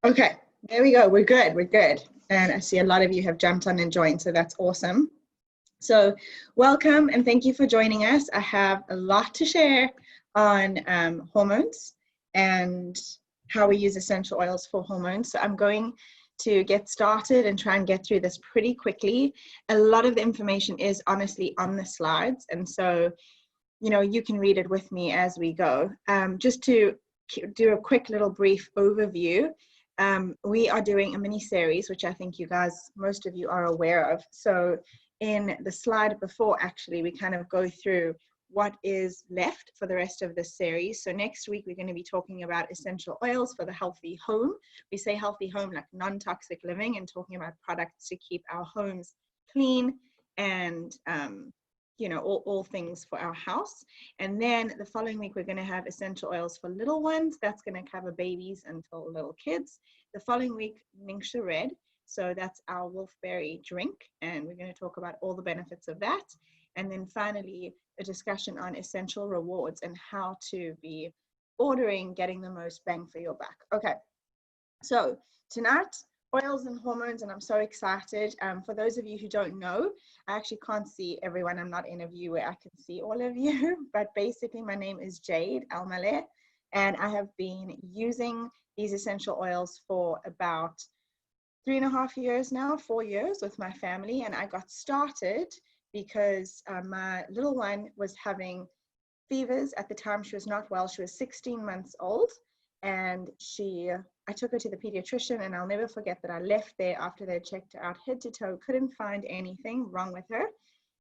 Okay, there we go. We're good. We're good. And I see a lot of you have jumped on and joined, so that's awesome. So welcome and thank you for joining us. I have a lot to share on hormones and how we use essential oils for hormones. So I'm going to get started and try and get through this pretty quickly. A lot of the information is honestly on the slides, and so you can read it with me as we go. Just to do a quick little brief overview, we are doing a mini series, which I think you guys, most of you are aware of. So in the slide before, actually, we kind of go through what is left for the rest of this series. So next week, we're going to be talking about essential oils for the healthy home. We say healthy home like non-toxic living, and talking about products to keep our homes clean and all things for our house. And then the following week, we're going to have essential oils for little ones. That's going to cover babies until little kids. The following week, Ningxia Red. So that's our wolfberry drink, and we're going to talk about all the benefits of that. And then finally, a discussion on essential rewards and how to be ordering, getting the most bang for your buck. Okay, so tonight, oils and hormones, and I'm so excited. For those of you who don't know, I actually can't see everyone. I'm not in a view where I can see all of you, but basically my name is Jade Almaleh, and I have been using these essential oils for about 3.5 years now, 4 years with my family. And I got started because my little one was having fevers. At the time, she was not well. She was 16 months old, and I took her to the pediatrician, and I'll never forget that I left there after they checked her out head to toe, couldn't find anything wrong with her.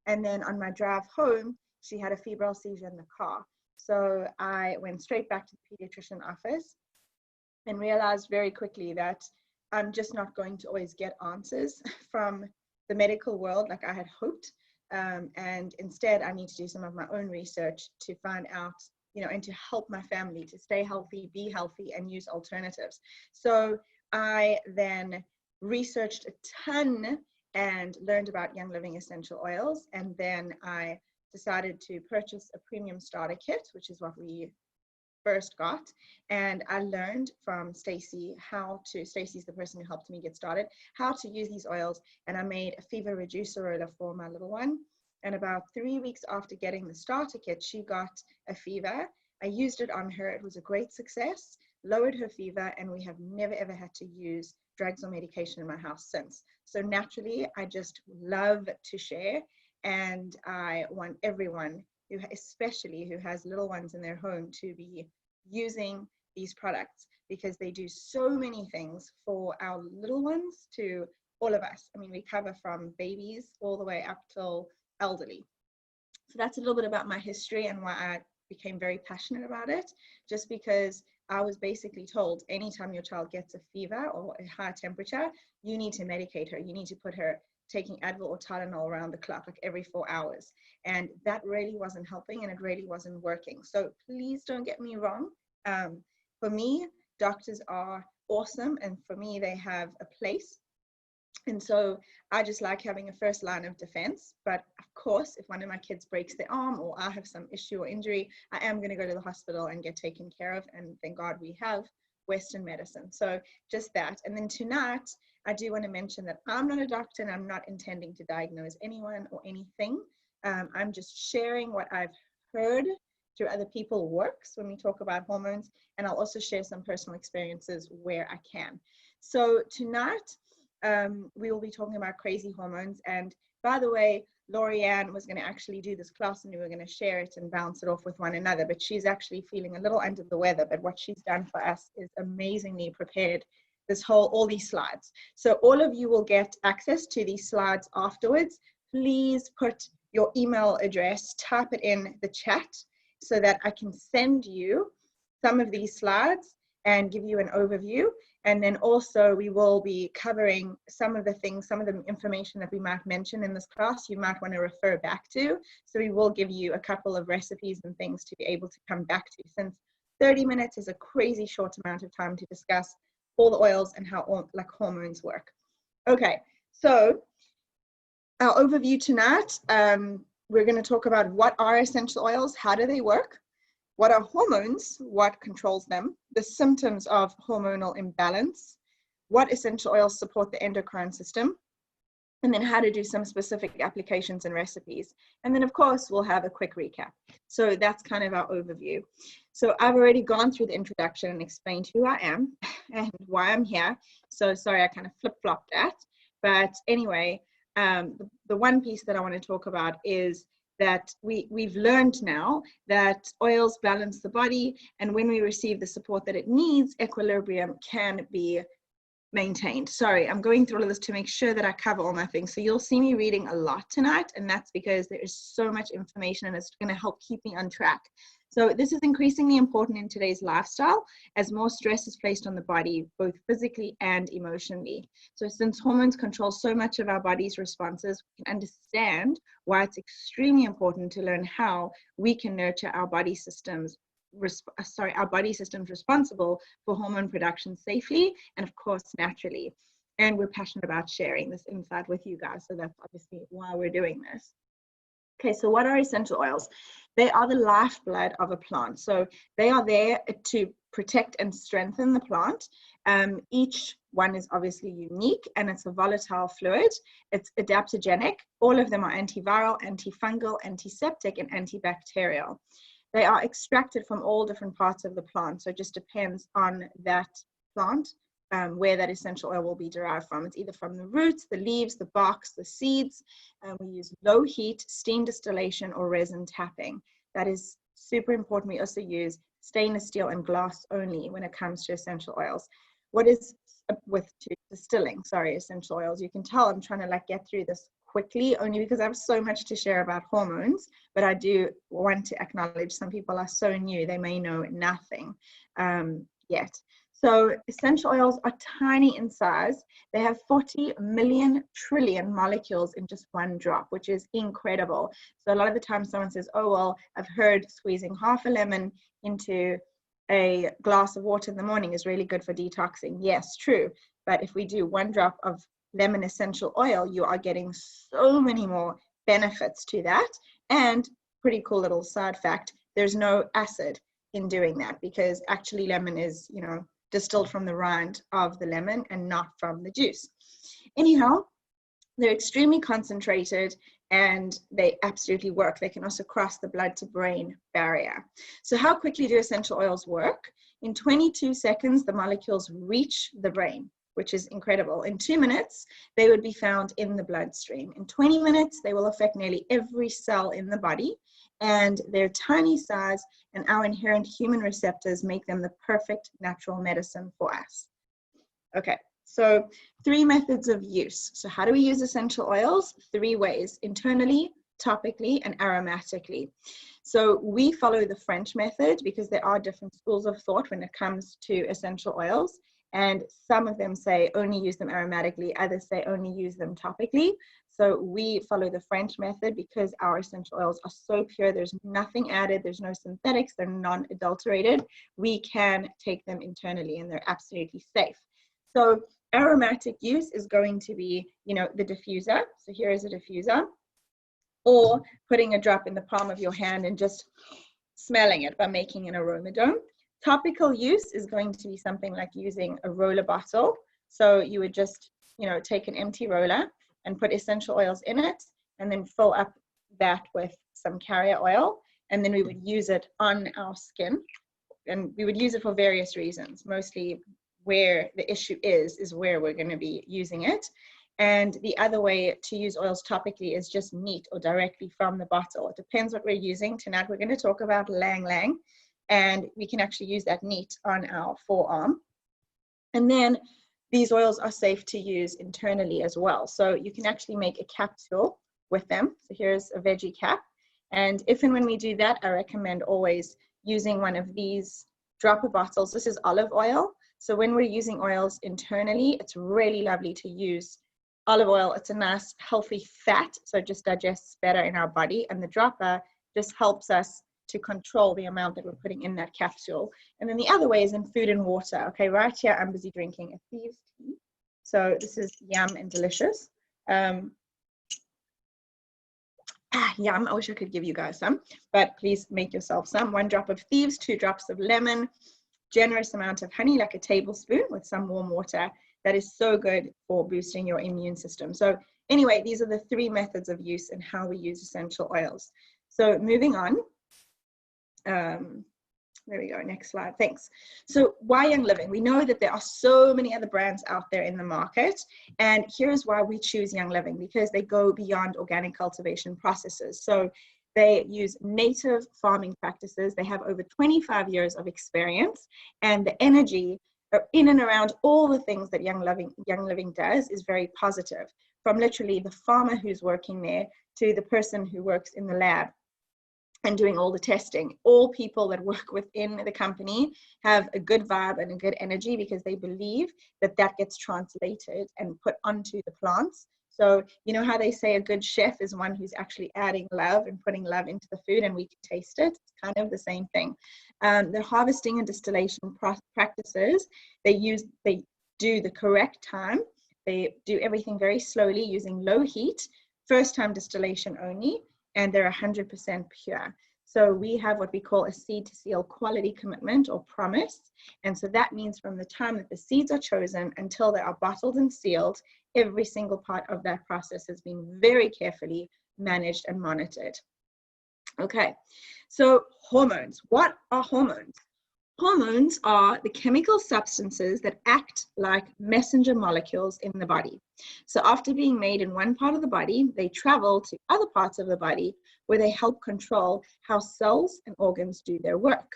And then on my drive home, she had a febrile seizure in the car. So I went straight back to the pediatrician office and realized very quickly that I'm just not going to always get answers from the medical world like I had hoped. And instead, I need to do some of my own research to find out, and to help my family to stay healthy, be healthy, and use alternatives. So I then researched a ton and learned about Young Living essential oils. And then I decided to purchase a premium starter kit, which is what we first got. And I learned from Stacy Stacy's the person who helped me get started, how to use these oils. And I made a fever reducer roller for my little one. And about 3 weeks after getting the starter kit, she got a fever. I used it on her. It was a great success, lowered her fever, and we have never, ever had to use drugs or medication in my house since. So naturally, I just love to share. And I want everyone, especially who has little ones in their home, to be using these products, because they do so many things for our little ones to all of us. I mean, we cover from babies all the way up till elderly. So that's a little bit about my history and why I became very passionate about it, just because I was basically told anytime your child gets a fever or a high temperature, you need to medicate her. You need to put her taking Advil or Tylenol around the clock, like every 4 hours. And that really wasn't helping, and it really wasn't working. So please don't get me wrong. For me, doctors are awesome, and for me, they have a place. And so I just like having a first line of defense. But of course, if one of my kids breaks their arm or I have some issue or injury, I am going to go to the hospital and get taken care of. And thank God we have Western medicine. So just that. And then tonight, I do want to mention that I'm not a doctor, and I'm not intending to diagnose anyone or anything. I'm just sharing what I've heard through other people's works when we talk about hormones. And I'll also share some personal experiences where I can. So tonight, we will be talking about crazy hormones. And by the way, Lorianne was going to actually do this class, and we were going to share it and bounce it off with one another, but she's actually feeling a little under the weather. But what she's done for us is amazingly prepared all these slides. So all of you will get access to these slides afterwards. Please put your email address, type it in the chat so that I can send you some of these slides and give you an overview. And then also we will be covering some of the information that we might mention in this class you might want to refer back to. So we will give you a couple of recipes and things to be able to come back to, since 30 minutes is a crazy short amount of time to discuss all the oils and how hormones work. Okay, so our overview tonight, we're going to talk about what are essential oils, how do they work, what are hormones, what controls them, the symptoms of hormonal imbalance, what essential oils support the endocrine system, and then how to do some specific applications and recipes. And then of course, we'll have a quick recap. So that's kind of our overview. So I've already gone through the introduction and explained who I am and why I'm here. So sorry, I kind of flip-flopped that. But anyway, the one piece that I want to talk about is that we've learned now that oils balance the body, and when we receive the support that it needs, equilibrium can be maintained. Sorry, I'm going through all of this to make sure that I cover all my things. So you'll see me reading a lot tonight, and that's because there is so much information and it's going to help keep me on track. So this is increasingly important in today's lifestyle as more stress is placed on the body, both physically and emotionally. So since hormones control so much of our body's responses, we can understand why it's extremely important to learn how we can nurture our body systems responsible for hormone production safely and of course naturally. And we're passionate about sharing this insight with you guys, so that's obviously why we're doing this. Okay, so what are essential oils? They are the lifeblood of a plant. So they are there to protect and strengthen the plant. Each one is obviously unique, and it's a volatile fluid. It's adaptogenic. All of them are antiviral, antifungal, antiseptic, and antibacterial. They are extracted from all different parts of the plant, so it just depends on that plant where that essential oil will be derived from. It's either from the roots, the leaves, the barks, the seeds. We use low heat, steam distillation, or resin tapping. That is super important. We also use stainless steel and glass only when it comes to essential oils. What is with distilling, essential oils? You can tell I'm trying to get through this quickly, only because I have so much to share about hormones, but I do want to acknowledge some people are so new, they may know nothing yet. So essential oils are tiny in size. They have 40 million trillion molecules in just one drop, which is incredible. So a lot of the time someone says, oh, well, I've heard squeezing half a lemon into a glass of water in the morning is really good for detoxing. Yes, true. But if we do 1 drop of lemon essential oil, you are getting so many more benefits to that. And pretty cool little side fact, there's no acid in doing that, because actually lemon is, distilled from the rind of the lemon and not from the juice. Anyhow, they're extremely concentrated and they absolutely work. They can also cross the blood to brain barrier. So how quickly do essential oils work? In 22 seconds, the molecules reach the brain, which is incredible. In 2 minutes, they would be found in the bloodstream. In 20 minutes, they will affect nearly every cell in the body, and their tiny size and our inherent human receptors make them the perfect natural medicine for us. Okay, so 3 methods of use. So how do we use essential oils? 3 ways: internally, topically, and aromatically. So we follow the French method because there are different schools of thought when it comes to essential oils. And some of them say only use them aromatically, others say only use them topically. So we follow the French method because our essential oils are so pure, there's nothing added, there's no synthetics, they're non-adulterated. We can take them internally and they're absolutely safe. So aromatic use is going to be, the diffuser. So here is a diffuser, or putting a drop in the palm of your hand and just smelling it by making an aroma dome. Topical use is going to be something like using a roller bottle. So you would just, take an empty roller and put essential oils in it, and then fill up that with some carrier oil, and then we would use it on our skin. And we would use it for various reasons. Mostly where the issue is where we're going to be using it. And the other way to use oils topically is just neat or directly from the bottle. It depends what we're using. Tonight we're going to talk about Ylang Ylang, and we can actually use that neat on our forearm. And then these oils are safe to use internally as well. So you can actually make a capsule with them. So here's a veggie cap. And if and when we do that, I recommend always using one of these dropper bottles. This is olive oil. So when we're using oils internally, it's really lovely to use olive oil. It's a nice healthy fat, so it just digests better in our body. And the dropper just helps us to control the amount that we're putting in that capsule. And then the other way is in food and water. Okay, right here I'm busy drinking a thieves tea. So this is yum and delicious. Yum, I wish I could give you guys some, but please make yourself some. 1 drop of thieves, 2 drops of lemon, generous amount of honey, like a tablespoon with some warm water. That is so good for boosting your immune system. So anyway, these are the 3 methods of use and how we use essential oils. So moving on. There we go, next slide, thanks. So why Young Living? We know that there are so many other brands out there in the market, and here's why we choose Young Living, because they go beyond organic cultivation processes. So they use native farming practices. They have over 25 years of experience, and the energy in and around all the things that Young Living does is very positive, from literally the farmer who's working there to the person who works in the lab and doing all the testing. All people that work within the company have a good vibe and a good energy, because they believe that that gets translated and put onto the plants. So you know how they say a good chef is one who's actually adding love and putting love into the food, and we can taste it. It's kind of the same thing. The harvesting and distillation practices, they do the correct time. They do everything very slowly using low heat, first time distillation only, and they're 100% pure. So we have what we call a seed to seal quality commitment or promise. And so that means from the time that the seeds are chosen until they are bottled and sealed, every single part of that process has been very carefully managed and monitored. Okay, so hormones. What are hormones? Hormones are the chemical substances that act like messenger molecules in the body. So after being made in one part of the body, they travel to other parts of the body where they help control how cells and organs do their work.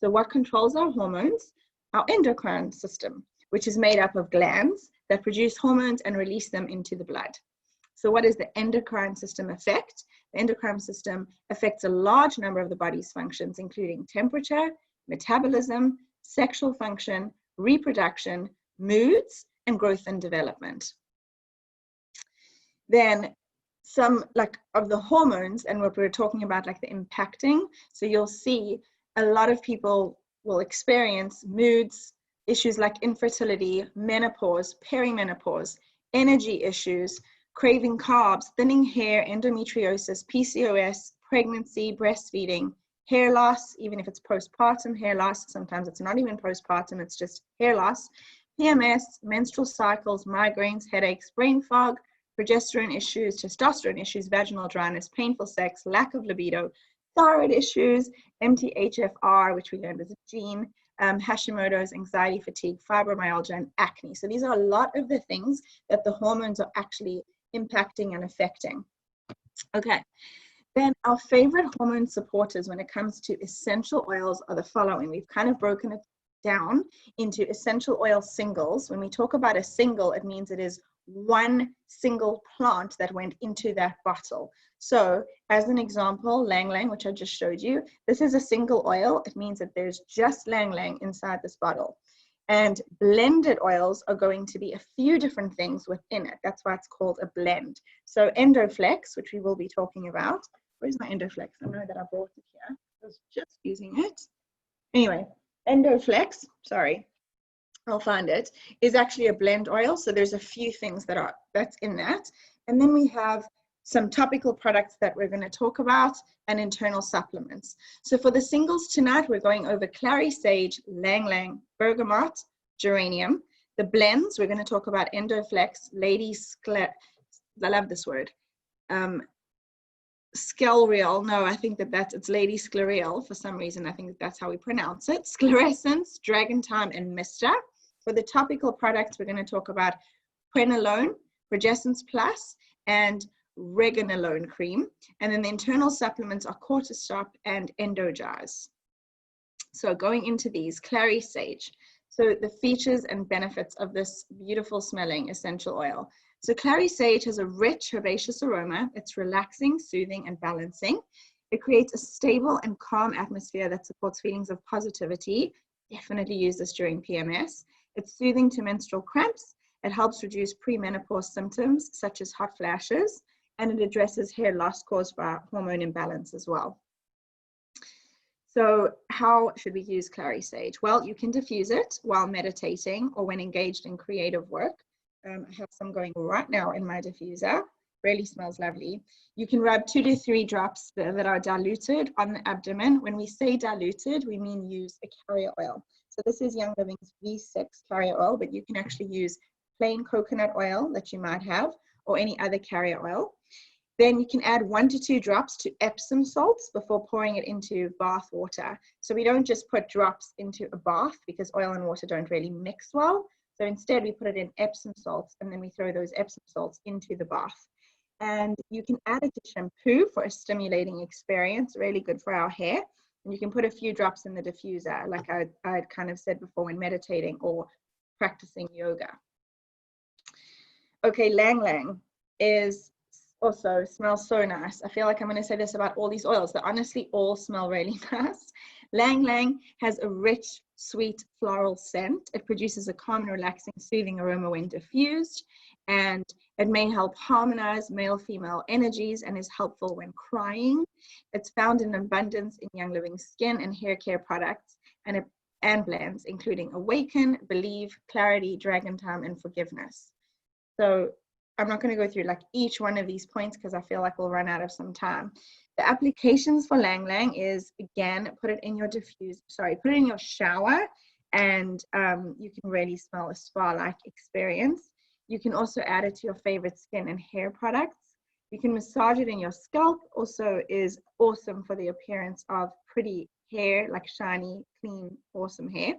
So what controls our hormones? Our endocrine system, which is made up of glands that produce hormones and release them into the blood. So what does the endocrine system affect? The endocrine system affects a large number of the body's functions, including temperature, metabolism, sexual function, reproduction, moods, and growth and development. Then some of the hormones, and what we're talking about, like the impacting. So you'll see a lot of people will experience moods, issues like infertility, menopause, perimenopause, energy issues, craving carbs, thinning hair, endometriosis, PCOS, pregnancy, breastfeeding, hair loss, even if it's postpartum hair loss. Sometimes it's not even postpartum, it's just hair loss, PMS, menstrual cycles, migraines, headaches, brain fog, progesterone issues, testosterone issues, vaginal dryness, painful sex, lack of libido, thyroid issues, MTHFR, which we learned is a gene, Hashimoto's, anxiety, fatigue, fibromyalgia, and acne. So these are a lot of the things that the hormones are actually impacting and affecting. Okay. Then our favorite hormone supporters when it comes to essential oils are the following. We've kind of broken it down into essential oil singles. When we talk about a single, it means it is one single plant that went into that bottle. So as an example, Ylang Ylang, which I just showed you, this is a single oil. It means that there's just Ylang Ylang inside this bottle. And blended oils are going to be a few different things within it. That's why it's called a blend. So Endoflex, which we will be talking about. Where's my Endoflex? I know that I brought it here. I was just using it. Anyway, Endoflex, sorry, I'll find it, is actually a blend oil. So there's a few things that's in that. And then we have some topical products that we're going to talk about and internal supplements. So for the singles tonight, we're going over Clary Sage, Ylang Ylang, Bergamot, Geranium. The blends, we're going to talk about Endoflex, I love this word. Scalreal, no, I think it's Lady Sclareal for some reason. I think that's how we pronounce it. Sclaressence, Dragon Time, and Mister. For the topical products, we're going to talk about Prenolone, Progessence Plus, and Regenolone Cream. And then the internal supplements are cortisol and endojars. So going into these, Clary Sage. So the features and benefits of this beautiful smelling essential oil. So Clary Sage has a rich herbaceous aroma. It's relaxing, soothing, and balancing. It creates a stable and calm atmosphere that supports feelings of positivity. Definitely use this during PMS. It's soothing to menstrual cramps. It helps reduce premenopause symptoms such as hot flashes, and it addresses hair loss caused by hormone imbalance as well. So how should we use Clary Sage? Well, you can diffuse it while meditating or when engaged in creative work. I have some going right now in my diffuser. Really smells lovely. You can rub 2 to 3 drops that are diluted on the abdomen. When we say diluted, we mean use a carrier oil. So this is Young Living's V6 carrier oil, but you can actually use plain coconut oil that you might have or any other carrier oil. Then you can add 1 to 2 drops to Epsom salts before pouring it into bath water. So we don't just put drops into a bath because oil and water don't really mix well. So instead we put it in Epsom salts and then we throw those Epsom salts into the bath. And you can add it to shampoo for a stimulating experience, really good for our hair. And you can put a few drops in the diffuser, like I'd kind of said before when meditating or practicing yoga. Okay, Ylang Ylang is also smells so nice. I feel like I'm going to say this about all these oils. They honestly all smell really nice. Ylang Ylang has a rich, sweet floral scent. It produces a calm and relaxing, soothing aroma when diffused, and it may help harmonize male-female energies and is helpful when crying. It's found in abundance in Young Living skin and hair care products and blends, including Awaken, Believe, Clarity, Dragon Time, and Forgiveness. So I'm not going to go through like each one of these points because I feel like we'll run out of some time. The applications for Ylang Ylang is, again, put it in your shower, and you can really smell a spa-like experience. You can also add it to your favorite skin and hair products. You can massage it in your scalp, also is awesome for the appearance of pretty hair, like shiny, clean, awesome hair.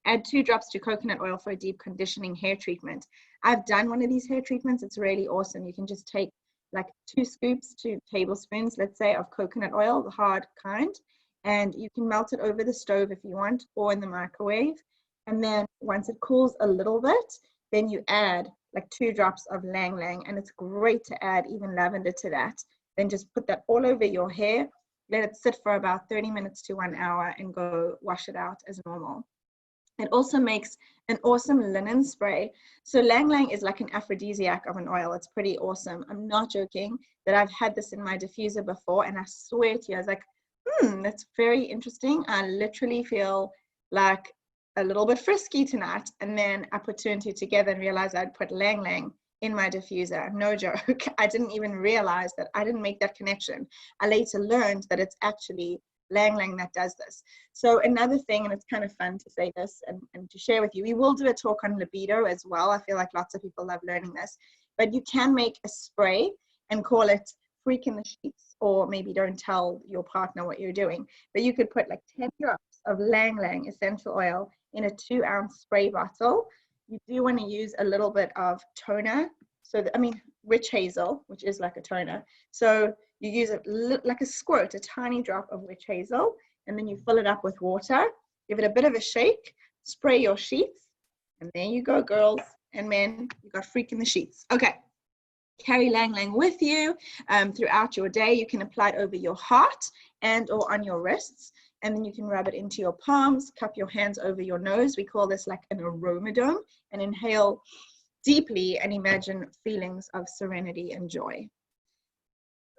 Add 2 drops to coconut oil for a deep conditioning hair treatment. I've done one of these hair treatments. It's really awesome. You can just take like 2 scoops, 2 tablespoons, let's say, of coconut oil, the hard kind, and you can melt it over the stove if you want, or in the microwave. And then once it cools a little bit, then you add like 2 drops of Ylang Ylang, and it's great to add even lavender to that. Then just put that all over your hair, let it sit for about 30 minutes to 1 hour, and go wash it out as normal. It also makes an awesome linen spray. So Ylang Ylang is like an aphrodisiac of an oil. It's pretty awesome. I'm not joking that I've had this in my diffuser before, and I swear to you, I was like, that's very interesting. I literally feel like a little bit frisky tonight. And then I put 2 and 2 together and realized I'd put Ylang Ylang in my diffuser. No joke. I didn't even realize that. I didn't make that connection. I later learned that it's actually Ylang Ylang that does this. So another thing, and it's kind of fun to say this and to share with you, we will do a talk on libido as well. I feel like lots of people love learning this, but you can make a spray and call it Freak in the Sheets, or maybe don't tell your partner what you're doing, but you could put like 10 drops of Ylang Ylang essential oil in a 2-ounce spray bottle. You do want to use a little bit of toner. So, witch hazel, which is like a toner. So you use it like a squirt, a tiny drop of witch hazel, and then you fill it up with water, give it a bit of a shake, spray your sheets, and there you go, girls and men, you got Freak in the Sheets. Okay, carry Ylang Ylang with you throughout your day. You can apply it over your heart and or on your wrists, and then you can rub it into your palms, cup your hands over your nose. We call this like an aromadome, and inhale deeply and imagine feelings of serenity and joy.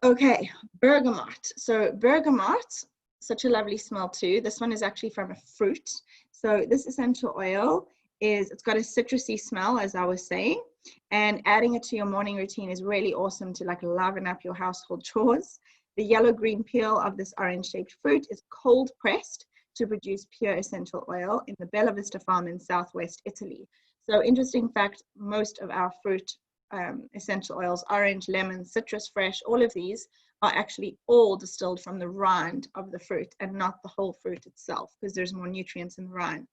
Okay, bergamot. So bergamot, such a lovely smell too. This one is actually from a fruit. So this essential oil it's got a citrusy smell, as I was saying, and adding it to your morning routine is really awesome to like liven up your household chores. The yellow-green peel of this orange-shaped fruit is cold pressed to produce pure essential oil in the Bella Vista farm in southwest Italy. So interesting fact, most of our fruit essential oils, orange, lemon, citrus, fresh, all of these are actually all distilled from the rind of the fruit and not the whole fruit itself, because there's more nutrients in the rind.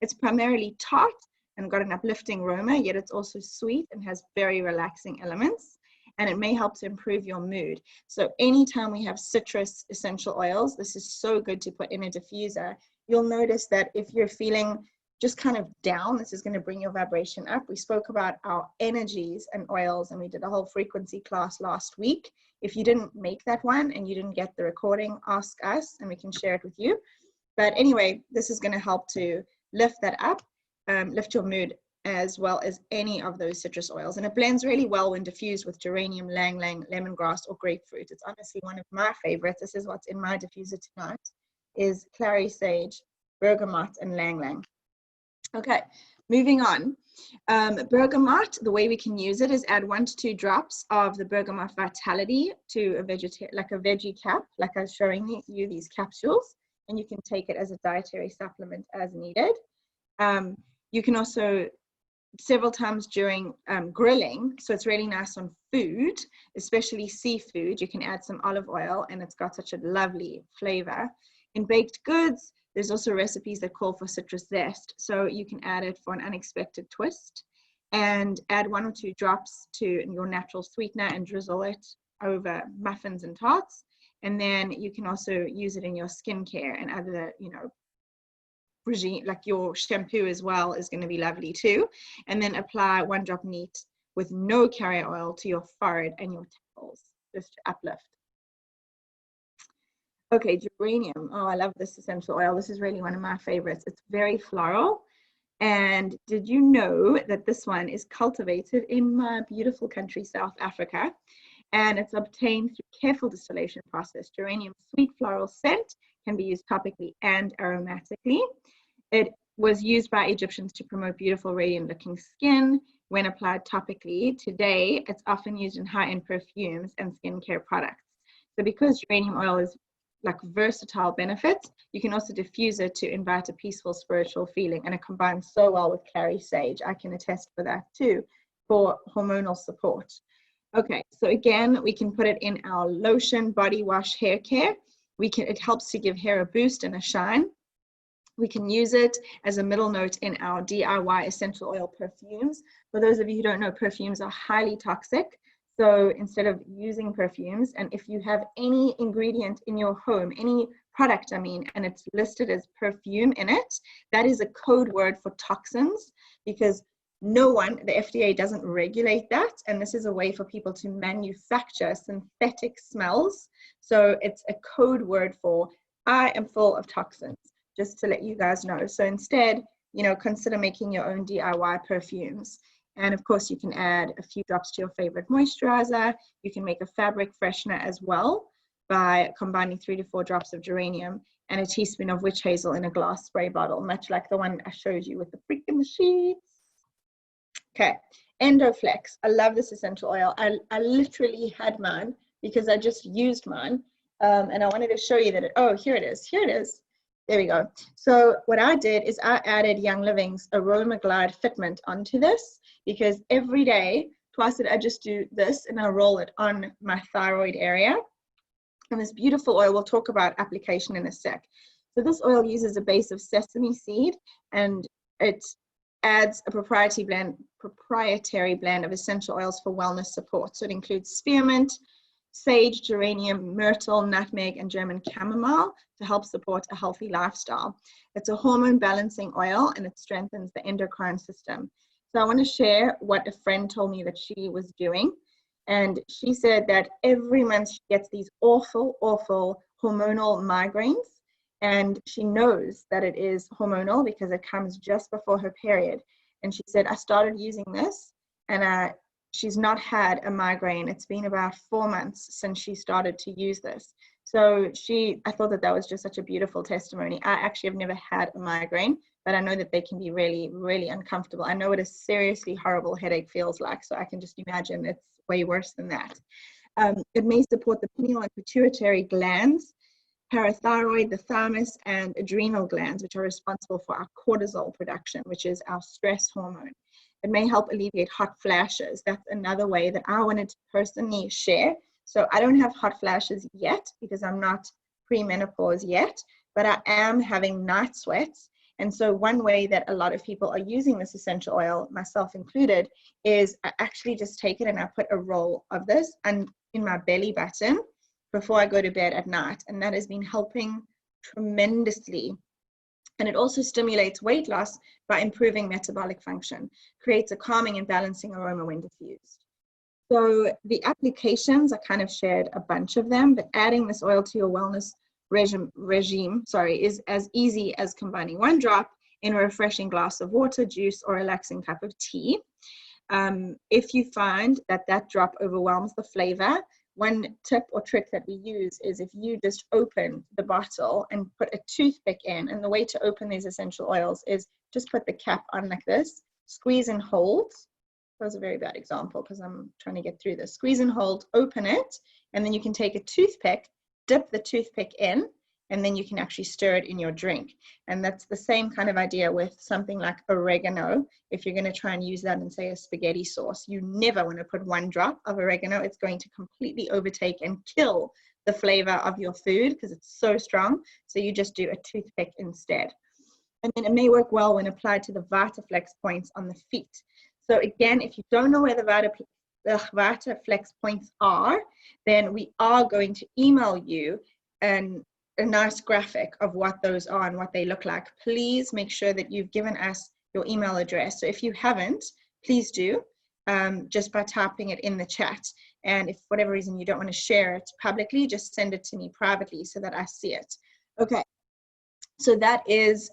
It's primarily tart and got an uplifting aroma, yet it's also sweet and has very relaxing elements, and it may help to improve your mood. So anytime we have citrus essential oils, this is so good to put in a diffuser. You'll notice that if you're feeling just kind of down, this is going to bring your vibration up. We spoke about our energies and oils, and we did a whole frequency class last week. If you didn't make that one and you didn't get the recording, ask us and we can share it with you. But anyway, this is going to help to lift that up, lift your mood, as well as any of those citrus oils. And it blends really well when diffused with geranium, Ylang Ylang, lemongrass, or grapefruit. It's honestly one of my favorites. This is what's in my diffuser tonight, is Clary Sage, bergamot, and Ylang Ylang. Okay, moving on. Bergamot, the way we can use it is add 1 to 2 drops of the Bergamot Vitality to a veggie cap, like I was showing you these capsules, and you can take it as a dietary supplement as needed. You can also, several times during grilling, so it's really nice on food, especially seafood. You can add some olive oil and it's got such a lovely flavor. In baked goods, there's also recipes that call for citrus zest, so you can add it for an unexpected twist, and add 1 or 2 drops to your natural sweetener and drizzle it over muffins and tarts. And then you can also use it in your skincare and other, you know, regime, like your shampoo as well is going to be lovely too. And then apply 1 drop neat with no carrier oil to your forehead and your temples, just to uplift. Okay, geranium. Oh, I love this essential oil. This is really one of my favorites. It's very floral. And did you know that this one is cultivated in my beautiful country, South Africa? And it's obtained through careful distillation process. Geranium's sweet floral scent can be used topically and aromatically. It was used by Egyptians to promote beautiful, radiant-looking skin when applied topically. Today, it's often used in high-end perfumes and skincare products. So because geranium oil is like versatile benefits, you can also diffuse it to invite a peaceful spiritual feeling, and it combines so well with Clary Sage. I can attest for that too, for hormonal support. Okay, so again, we can put it in our lotion, body wash, hair care. It helps to give hair a boost and a shine. We can use it as a middle note in our DIY essential oil perfumes. For those of you who don't know, perfumes are highly toxic. So instead of using perfumes, and if you have any ingredient in your home, any product, I mean, and it's listed as perfume in it, that is a code word for toxins, because the FDA doesn't regulate that. And this is a way for people to manufacture synthetic smells. So it's a code word for, I am full of toxins, just to let you guys know. So instead, you know, consider making your own DIY perfumes. And of course, you can add a few drops to your favorite moisturizer. You can make a fabric freshener as well by combining 3 to 4 drops of geranium and a teaspoon of witch hazel in a glass spray bottle, much like the one I showed you with the freaking sheets. Okay, Endoflex. I love this essential oil. I literally had mine because I just used mine. And I wanted to show you that oh, here it is. Here it is. There we go. So what I did is I added Ylang Ylan's Aroma Glide Fitment onto this, because every day, twice a day, I just do this and I roll it on my thyroid area. And this beautiful oil, we'll talk about application in a sec. So this oil uses a base of sesame seed, and it adds a proprietary blend of essential oils for wellness support. So it includes spearmint, sage, geranium, myrtle, nutmeg, and German chamomile to help support a healthy lifestyle. It's a hormone balancing oil, and it strengthens the endocrine system. So I want to share what a friend told me that she was doing. And she said that every month she gets these awful, awful hormonal migraines. And she knows that it is hormonal because it comes just before her period. And she said, I started using this, and she's not had a migraine. It's been about 4 months since she started to use this. So I thought that was just such a beautiful testimony. I actually have never had a migraine, but I know that they can be really, really uncomfortable. I know what a seriously horrible headache feels like, so I can just imagine it's way worse than that. It may support the pineal and pituitary glands, parathyroid, the thymus, and adrenal glands, which are responsible for our cortisol production, which is our stress hormone. It may help alleviate hot flashes. That's another way that I wanted to personally share. So I don't have hot flashes yet because I'm not premenopause yet, but I am having night sweats. And so one way that a lot of people are using this essential oil, myself included, is I actually just take it and I put a roll of this in my belly button before I go to bed at night. And that has been helping tremendously. And it also stimulates weight loss by improving metabolic function, creates a calming and balancing aroma when diffused. So the applications, I kind of shared a bunch of them, but adding this oil to your wellness regime is as easy as combining 1 drop in a refreshing glass of water, juice, or relaxing cup of tea. If you find that drop overwhelms the flavor, one tip or trick that we use is if you just open the bottle and put a toothpick in, and the way to open these essential oils is just put the cap on like this, squeeze and hold. That was a very bad example because I'm trying to get through this. Squeeze and hold, open it, and then you can take a toothpick, dip the toothpick in, and then you can actually stir it in your drink. And that's the same kind of idea with something like oregano. If you're going to try and use that in, say, a spaghetti sauce, you never want to put 1 drop of oregano. It's going to completely overtake and kill the flavor of your food because it's so strong. So you just do a toothpick instead. And then it may work well when applied to the VitaFlex points on the feet. So again, if you don't know where the VitaFlex points are, then we are going to email you a nice graphic of what those are and what they look like. Please make sure that you've given us your email address. So if you haven't, please do, just by typing it in the chat. And if for whatever reason you don't want to share it publicly, just send it to me privately so that I see it. Okay, so that is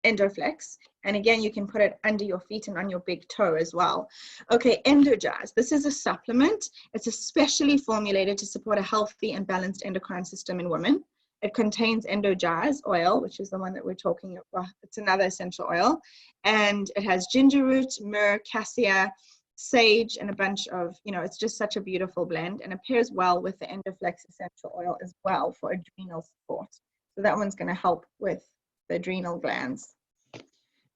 Endoflex. And again, you can put it under your feet and on your big toe as well. Okay, Endojazz. This is a supplement. It's especially formulated to support a healthy and balanced endocrine system in women. It contains Endojazz oil, which is the one that we're talking about. It's another essential oil. And it has ginger root, myrrh, cassia, sage, and a bunch of, it's just such a beautiful blend. And it pairs well with the Endoflex essential oil as well for adrenal support. So that one's going to help with the adrenal glands.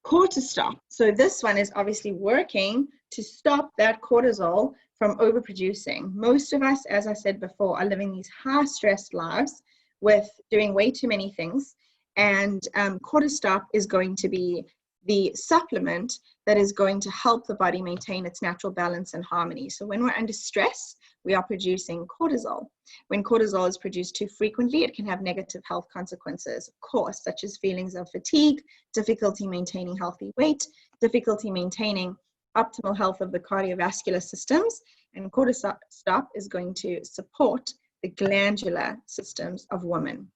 Cortisol. So this one is obviously working to stop that cortisol from overproducing. Most of us, as I said before, are living these high stressed lives with doing way too many things. And cortisol is going to be the supplement that is going to help the body maintain its natural balance and harmony. So when we're under stress, we are producing cortisol. When cortisol is produced too frequently, it can have negative health consequences, of course, such as feelings of fatigue, difficulty maintaining healthy weight, difficulty maintaining optimal health of the cardiovascular systems, and cortisol is going to support the glandular systems of women.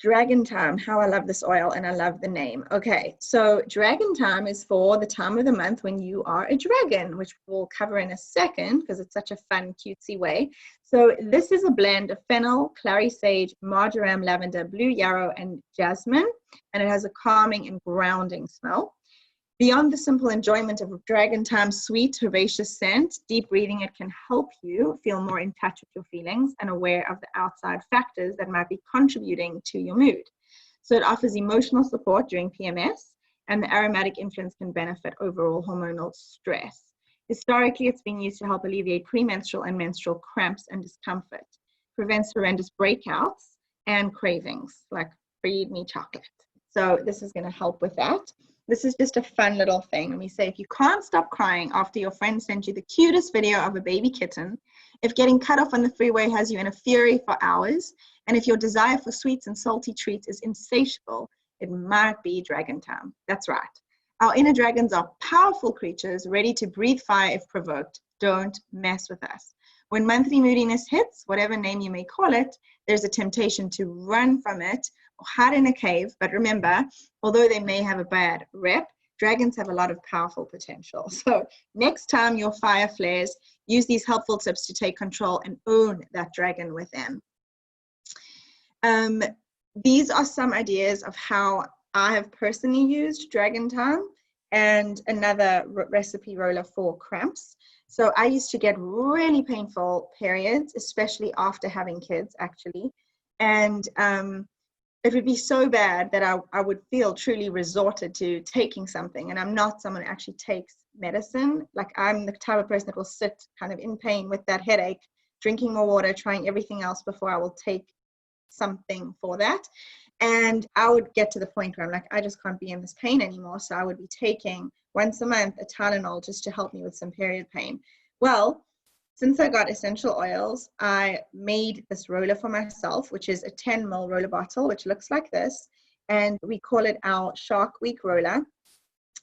Dragon Time, how I love this oil and I love the name. Okay, so Dragon Time is for the time of the month when you are a dragon, which we'll cover in a second because it's such a fun, cutesy way. So this is a blend of fennel, clary sage, marjoram, lavender, blue yarrow, and jasmine, and it has a calming and grounding smell. Beyond the simple enjoyment of Dragon Time's sweet, herbaceous scent, deep breathing it can help you feel more in touch with your feelings and aware of the outside factors that might be contributing to your mood. So it offers emotional support during PMS, and the aromatic influence can benefit overall hormonal stress. Historically, it's been used to help alleviate premenstrual and menstrual cramps and discomfort, prevents horrendous breakouts and cravings, like feed me chocolate. So this is going to help with that. This is just a fun little thing. And we say, if you can't stop crying after your friend sent you the cutest video of a baby kitten, if getting cut off on the freeway has you in a fury for hours, and if your desire for sweets and salty treats is insatiable, it might be Dragon Time. That's right. Our inner dragons are powerful creatures ready to breathe fire if provoked. Don't mess with us. When monthly moodiness hits, whatever name you may call it, there's a temptation to run from it or hide in a cave. But remember, although they may have a bad rep, dragons have a lot of powerful potential. So next time your fire flares, use these helpful tips to take control and own that dragon within. These are some ideas of how I have personally used Dragon Time, and another recipe roller for cramps. So I used to get really painful periods, especially after having kids, actually. And it would be so bad that I would feel truly resorted to taking something. And I'm not someone who actually takes medicine. Like, I'm the type of person that will sit kind of in pain with that headache, drinking more water, trying everything else before I will take something for that. And I would get to the point where I'm like, I just can't be in this pain anymore. So I would be taking once a month a Tylenol just to help me with some period pain. Well, since I got essential oils, I made this roller for myself, which is a 10 ml roller bottle, which looks like this. And we call it our Shark Week roller,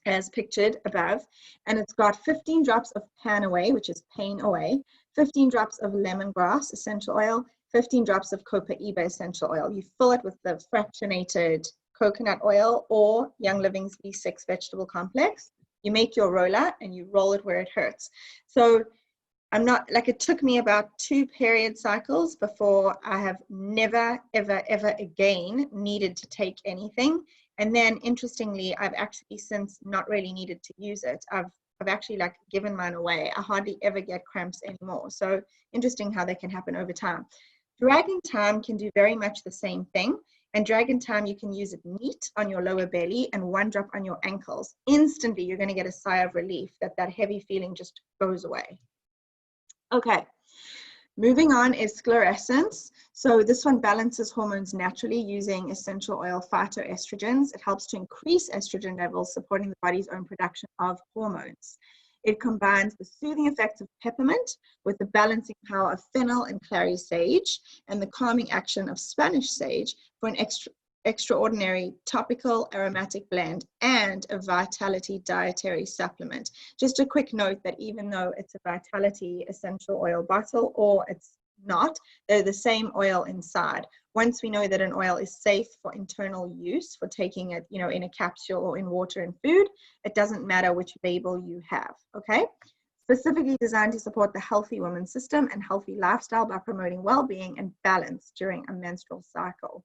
as pictured above. And it's got 15 drops of Pan Away, which is pain away, 15 drops of lemongrass essential oil, 15 drops of Copaiba essential oil. You fill it with the fractionated coconut oil or Young Living's B6 vegetable complex. You make your roller and you roll it where it hurts. So I'm not, like, it took me about 2 period cycles before I have never, ever, ever again needed to take anything. And then interestingly, I've actually since not really needed to use it. I've actually like given mine away. I hardly ever get cramps anymore. So interesting how they can happen over time. Dragon Thyme can do very much the same thing. And Dragon Thyme, you can use it neat on your lower belly and 1 drop on your ankles. Instantly, you're going to get a sigh of relief that heavy feeling just goes away. Okay, moving on is Sclaressence. So this one balances hormones naturally using essential oil phytoestrogens. It helps to increase estrogen levels, supporting the body's own production of hormones. It combines the soothing effects of peppermint with the balancing power of fennel and clary sage and the calming action of Spanish sage for an extraordinary topical aromatic blend and a vitality dietary supplement. Just a quick note that even though it's a vitality essential oil bottle or it's not, they're the same oil inside. Once we know that an oil is safe for internal use, for taking it, you know, in a capsule or in water and food, it doesn't matter which label you have, okay? Specifically designed to support the healthy woman system and healthy lifestyle by promoting well-being and balance during a menstrual cycle.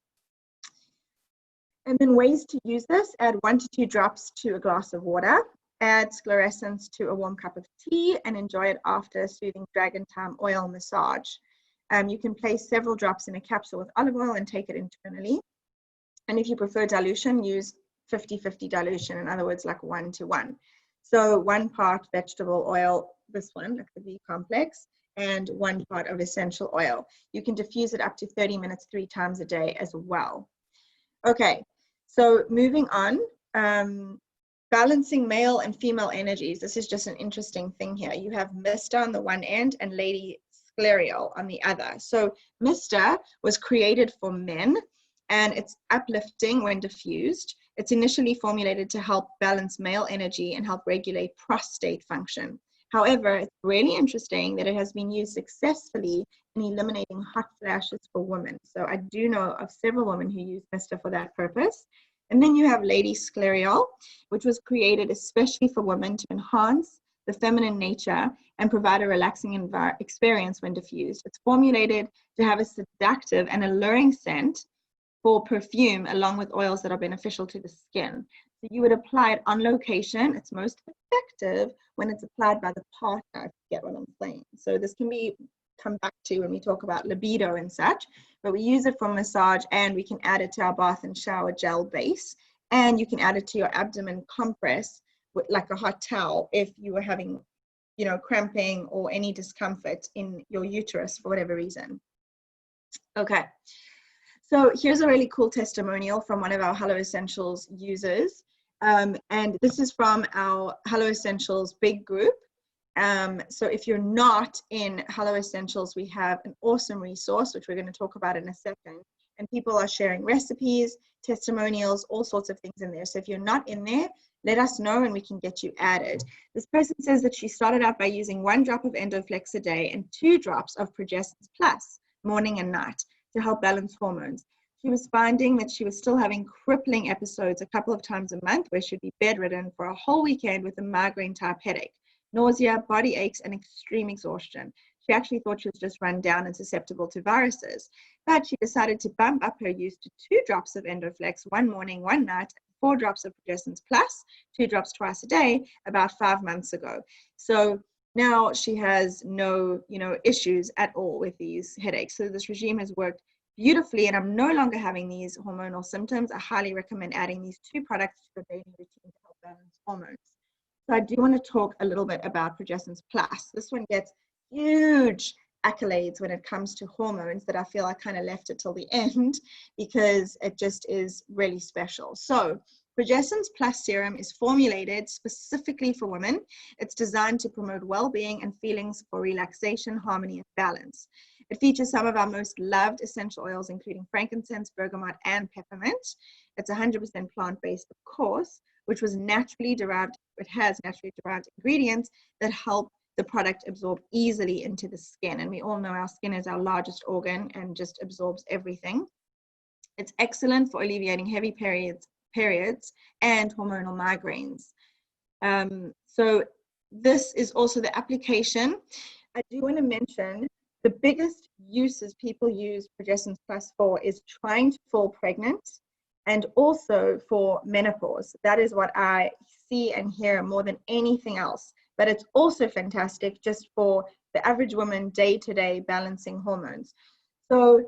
And then ways to use this: add 1 to 2 drops to a glass of water, add Sclaressence to a warm cup of tea, and enjoy it after a soothing Dragon Thyme oil massage. You can place several drops in a capsule with olive oil and take it internally. And if you prefer dilution, use 50-50 dilution, in other words, like 1 to 1. So 1 part vegetable oil, this one, like the V complex, and 1 part of essential oil. You can diffuse it up to 30 minutes 3 times a day as well. Okay, so moving on, balancing male and female energies. This is just an interesting thing here. You have Mister on the one end and Lady Scleriol on the other. So Mister was created for men and it's uplifting when diffused. It's initially formulated to help balance male energy and help regulate prostate function. However, it's really interesting that it has been used successfully in eliminating hot flashes for women. So I do know of several women who use Mister for that purpose. And then you have Lady Scleriol, which was created especially for women to enhance the feminine nature and provide a relaxing experience when diffused. It's formulated to have a seductive and alluring scent for perfume, along with oils that are beneficial to the skin. So you would apply it on location. It's most effective when it's applied by the partner, if you get what I'm saying. So this can be come back to when we talk about libido and such, but we use it for massage, and we can add it to our bath and shower gel base, and you can add it to your abdomen compress with like a hot towel if you were having, you know, cramping or any discomfort in your uterus for whatever reason. Okay, so here's a really cool testimonial from one of our Hello Essentials users, and this is from our Hello Essentials big group. So if you're not in Hello Essentials, we have an awesome resource, which we're going to talk about in a second. And people are sharing recipes, testimonials, all sorts of things in there. So if you're not in there, let us know and we can get you added. This person says that she started out by using 1 drop of Endoflex a day and 2 drops of Progessence Plus, morning and night, to help balance hormones. She was finding that she was still having crippling episodes a couple of times a month where she'd be bedridden for a whole weekend with a migraine type headache, nausea, body aches, and extreme exhaustion. She actually thought she was just run down and susceptible to viruses, but she decided to bump up her use to 2 drops of Endoflex, 1 morning, 1 night, 4 drops of Progessence Plus, 2 drops twice a day, about 5 months ago. So now she has no, issues at all with these headaches. So this regime has worked beautifully, and I'm no longer having these hormonal symptoms. I highly recommend adding these 2 products to your daily routine to help balance hormones. So I do want to talk a little bit about Progessence Plus. This one gets huge accolades when it comes to hormones that I feel I kind of left it till the end because it just is really special. So Progessence Plus serum is formulated specifically for women. It's designed to promote well-being and feelings for relaxation, harmony, and balance. It features some of our most loved essential oils, including frankincense, bergamot, and peppermint. It's 100% plant-based, of course, which was naturally derived. It has naturally derived ingredients that help the product absorb easily into the skin. And we all know our skin is our largest organ and just absorbs everything. It's excellent for alleviating heavy periods and hormonal migraines. So this is also the application. I do want to mention the biggest uses people use Progessence Plus for is trying to fall pregnant and also for menopause. That is what I see and hear more than anything else. But it's also fantastic just for the average woman day-to-day balancing hormones. So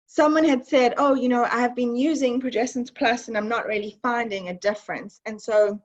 someone had said, oh, you know, I have been using Progessence Plus and I'm not really finding a difference. And so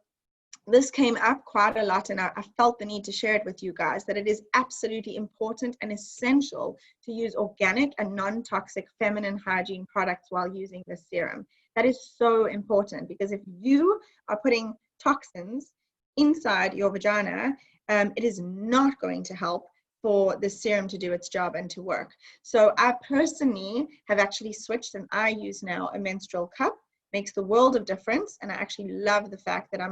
this came up quite a lot, and I felt the need to share it with you guys, that it is absolutely important and essential to use organic and non-toxic feminine hygiene products while using this serum. That is so important, because if you are putting toxins inside your vagina, it is not going to help for the serum to do its job and to work. So I personally have actually switched, and I use now a menstrual cup. Makes the world of difference, and I actually love the fact that I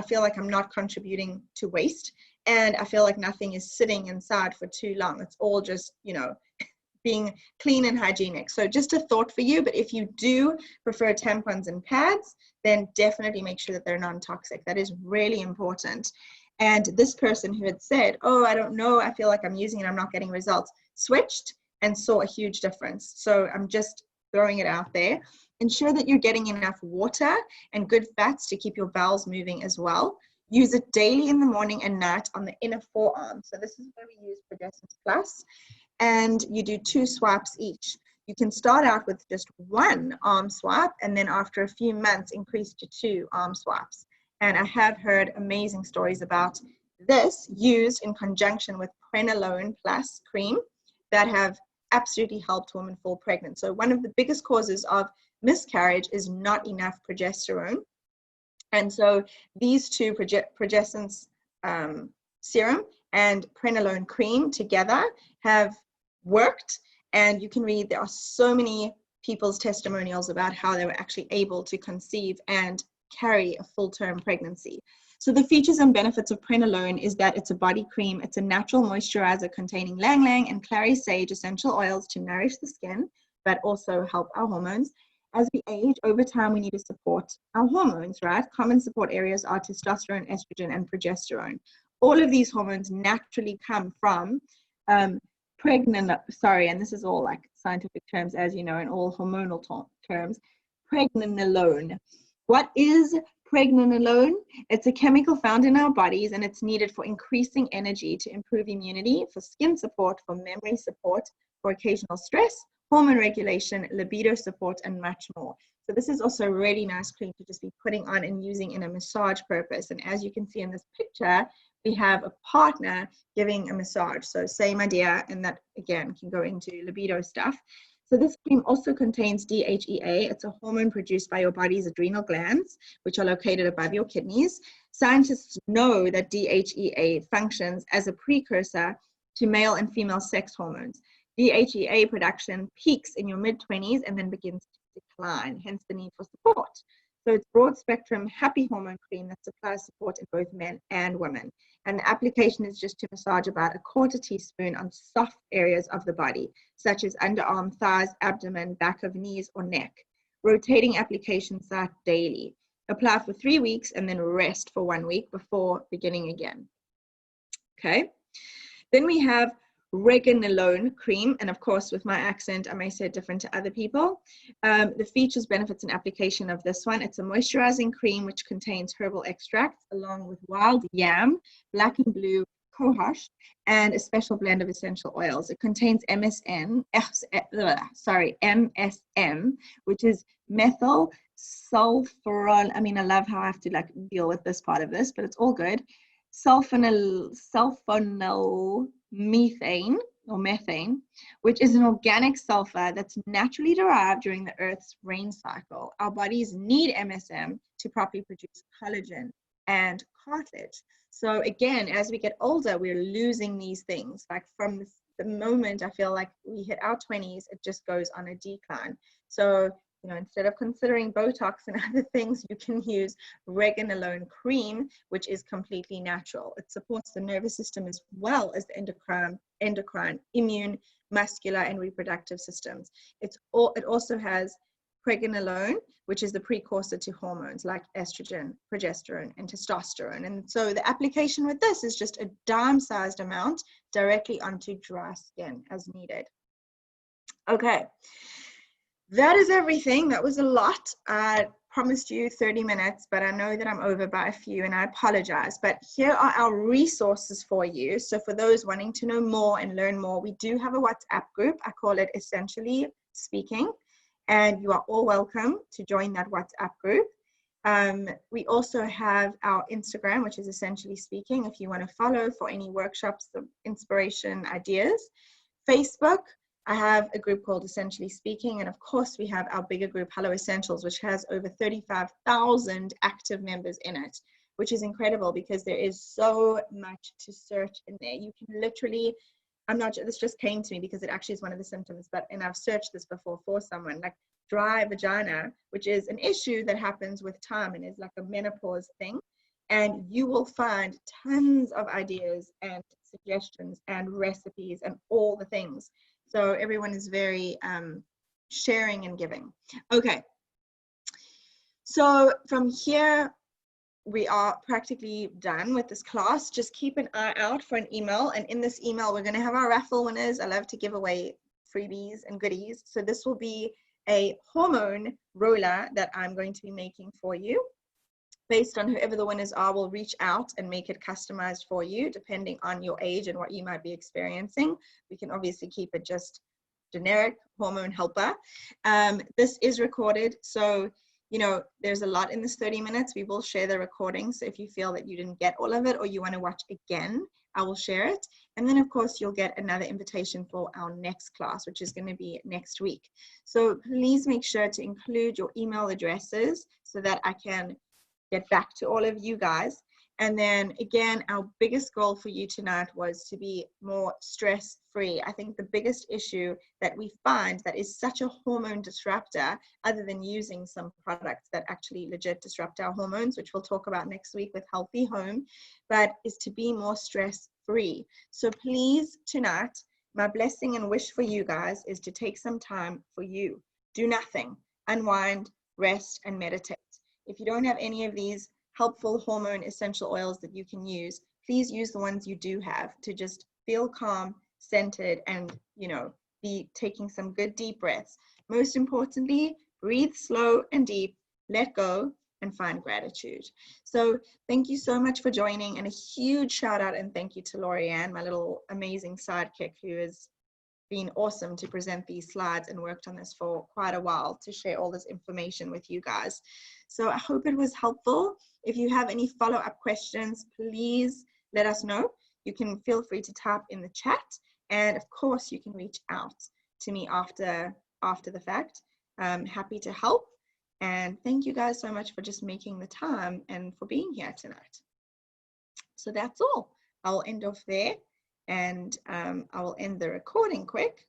feel like I'm not contributing to waste, and I feel like nothing is sitting inside for too long. It's all just, you know, being clean and hygienic. So just a thought for you, but if you do prefer tampons and pads, then definitely make sure that they're non-toxic. That is really important. And this person who had said, oh, I don't know, I feel like I'm using it, I'm not getting results, switched and saw a huge difference. So I'm just throwing it out there. Ensure that you're getting enough water and good fats to keep your bowels moving as well. Use it daily in the morning and night on the inner forearm. So this is where we use Progessence Plus, and you do 2 swipes each. You can start out with just 1 arm swipe, and then after a few months increase to 2 arm swipes. And I have heard amazing stories about this used in conjunction with Prenolone Plus cream that have absolutely helped women fall pregnant. So one of the biggest causes of miscarriage is not enough progesterone. And so these two, Progessence serum and Prenolone cream together, have worked. And you can read, there are so many people's testimonials about how they were actually able to conceive and carry a full-term pregnancy. So the features and benefits of Prenolone is that it's a body cream. It's a natural moisturizer containing Ylang Ylang and Clary Sage essential oils to nourish the skin, but also help our hormones. As we age, over time, we need to support our hormones, right? Common support areas are testosterone, estrogen, and progesterone. All of these hormones naturally come from and this is all like scientific terms, as you know, in all hormonal terms, Prenolone. What is Prenolone? It's a chemical found in our bodies, and it's needed for increasing energy, to improve immunity, for skin support, for memory support, for occasional stress, hormone regulation, libido support, and much more. So this is also a really nice cream to just be putting on and using in a massage purpose. And as you can see in this picture, we have a partner giving a massage. So same idea, and that again can go into libido stuff. So this cream also contains DHEA. It's a hormone produced by your body's adrenal glands, which are located above your kidneys. Scientists know that DHEA functions as a precursor to male and female sex hormones. DHEA production peaks in your mid-20s and then begins to decline, hence the need for support. So it's broad spectrum happy hormone cream that supplies support in both men and women. And the application is just to massage about 1/4 teaspoon on soft areas of the body, such as underarm, thighs, abdomen, back of knees, or neck. Rotating application site daily. Apply for 3 weeks and then rest for 1 week before beginning again. Okay. Then we have Regenolone Cream, and of course with my accent I may say it different to other people. The features, benefits, and application of this one: it's a moisturizing cream which contains herbal extracts along with wild yam, black and blue cohosh, and a special blend of essential oils. It contains MSM, which is methyl sulfonyl. I mean, I love how I have to like deal with this part of this, but it's all good. Sulfonyl methane, which is an organic sulfur that's naturally derived during the Earth's rain cycle. Our bodies need MSM to properly produce collagen and cartilage. So again, as we get older, we're losing these things. Like from the moment I feel like we hit our 20s, it just goes on a decline. So, you know, instead of considering Botox and other things, you can use Regenolone Cream, which is completely natural. It supports the nervous system as well as the endocrine, immune, muscular, and reproductive systems. It also has Prenolone, which is the precursor to hormones like estrogen, progesterone, and testosterone. And so the application with this is just a dime-sized amount directly onto dry skin as needed. Okay. That is everything. That was a lot. I promised you 30 minutes, but I know that I'm over by a few and I apologize. But here are our resources for you. So for those wanting to know more and learn more, we do have a WhatsApp group. I call it Essentially Speaking, and you are all welcome to join that WhatsApp group. We also have our Instagram, which is Essentially Speaking, if you want to follow for any workshops, the inspiration, ideas. Facebook, I have a group called Essentially Speaking, and of course we have our bigger group, Hello Essentials, which has over 35,000 active members in it, which is incredible because there is so much to search in there. You can literally, this just came to me because it actually is one of the symptoms, and I've searched this before for someone, like dry vagina, which is an issue that happens with time and is like a menopause thing. And you will find tons of ideas and suggestions and recipes and all the things. So everyone is very sharing and giving. Okay. So from here, we are practically done with this class. Just keep an eye out for an email. And in this email, we're going to have our raffle winners. I love to give away freebies and goodies. So this will be a hormone roller that I'm going to be making for you. Based on whoever the winners are, we'll reach out and make it customized for you, depending on your age and what you might be experiencing. We can obviously keep it just generic hormone helper. This is recorded, so there's a lot in this 30 minutes. We will share the recording, so if you feel that you didn't get all of it or you want to watch again, I will share it. And then of course you'll get another invitation for our next class, which is going to be next week. So please make sure to include your email addresses so that I can get back to all of you guys. And then again, our biggest goal for you tonight was to be more stress-free. I think the biggest issue that we find that is such a hormone disruptor, other than using some products that actually legit disrupt our hormones, which we'll talk about next week with Healthy Home, but is to be more stress-free. So please tonight, my blessing and wish for you guys is to take some time for you. Do nothing, unwind, rest, and meditate. If you don't have any of these helpful hormone essential oils that you can use, please use the ones you do have to just feel calm, centered, and be taking some good deep breaths. Most importantly, breathe slow and deep, let go, and find gratitude. So thank you so much for joining, and a huge shout out and thank you to Lorianne, my little amazing sidekick, who has been awesome to present these slides and worked on this for quite a while to share all this information with you guys. So I hope it was helpful. If you have any follow-up questions, please let us know. You can feel free to type in the chat. And of course, you can reach out to me after the fact. I'm happy to help. And thank you guys so much for just making the time and for being here tonight. So that's all. I'll end off there. And I will end the recording quick.